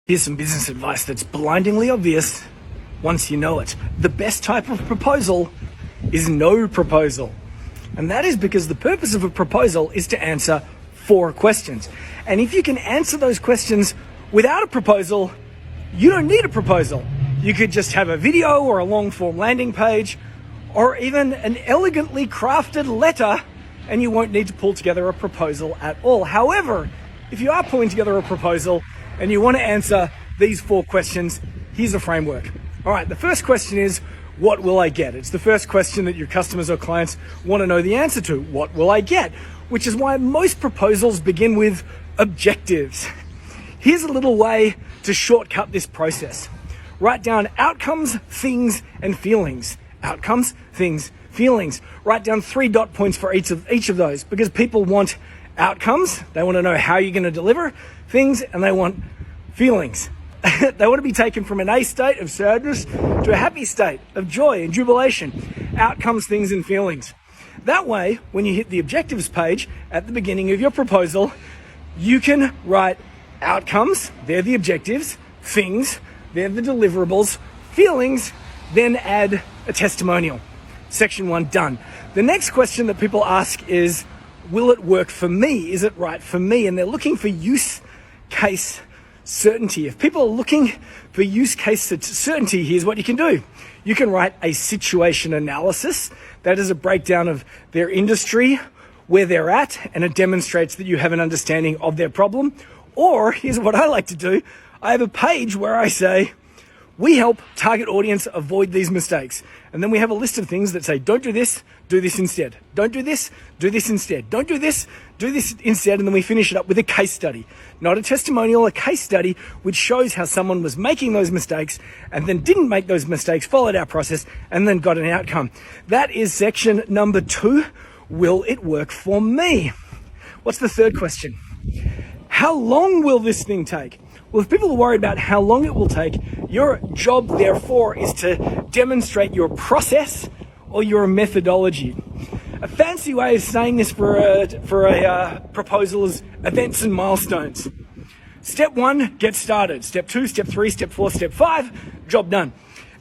Here's some business advice that's blindingly obvious once you know it. The best type of proposal is no proposal. And that is because the purpose of a proposal is to answer 4 questions. And if you can answer those questions without a proposal, you don't need a proposal. You could just have a video or a long form landing page or even an elegantly crafted letter, and you won't need to pull together a proposal at all. However, if you are pulling together a proposal and you want to answer these 4 questions, here's a framework. All right, the first question is, what will I get? It's the first question that your customers or clients want to know the answer to. What will I get? Which is why most proposals begin with objectives. Here's a little way to shortcut this process. Write down outcomes, things, and feelings. Outcomes, things, feelings. Write down 3 dot points for each of those, because people want outcomes. They want to know how you're going to deliver things, and they want feelings. They want to be taken from an A state of sadness to a happy state of joy and jubilation. Outcomes, things, and feelings. That way, when you hit the objectives page at the beginning of your proposal, you can write outcomes, they're the objectives, things, they're the deliverables, feelings, then add a testimonial. Section 1 done. The next question that people ask is, will it work for me? Is it right for me? And they're looking for use case certainty. If people are looking for use case certainty, here's what you can do. You can write a situation analysis. That is a breakdown of their industry, where they're at, and it demonstrates that you have an understanding of their problem. Or here's what I like to do. I have a page where I say, we help target audience avoid these mistakes. And then we have a list of things that say, don't do this instead. Don't do this instead. Don't do this instead. And then we finish it up with a case study. Not a testimonial, a case study, which shows how someone was making those mistakes and then didn't make those mistakes, followed our process, and then got an outcome. That is section number 2. Will it work for me? What's the third question? How long will this thing take? Well, if people are worried about how long it will take, your job, therefore, is to demonstrate your process or your methodology. A fancy way of saying this for a proposal is events and milestones. Step 1, get started. Step 2, step 3, step 4, step 5, job done.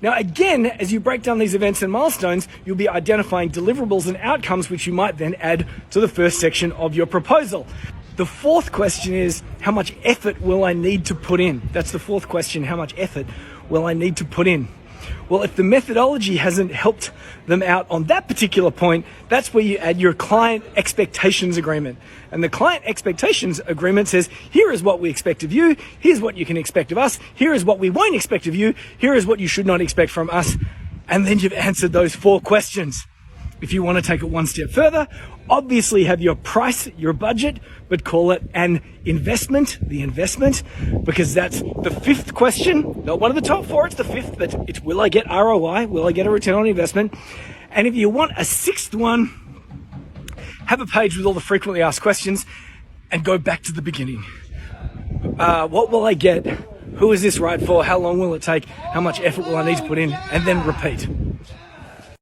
Now, again, as you break down these events and milestones, you'll be identifying deliverables and outcomes, which you might then add to the first section of your proposal. The fourth question is, how much effort will I need to put in? That's the fourth question, how much effort will I need to put in? Well, if the methodology hasn't helped them out on that particular point, that's where you add your client expectations agreement. And the client expectations agreement says, here is what we expect of you, here's what you can expect of us, here is what we won't expect of you, here is what you should not expect from us. And then you've answered those 4 questions. If you want to take it one step further, obviously have your price, your budget, but call it an investment, the investment, because that's the 5th question, not one of the top 4, it's the 5th, but it's, will I get ROI? Will I get a return on investment? And if you want a 6th one, have a page with all the frequently asked questions and go back to the beginning. What will I get? Who is this right for? How long will it take? How much effort will I need to put in? And then repeat.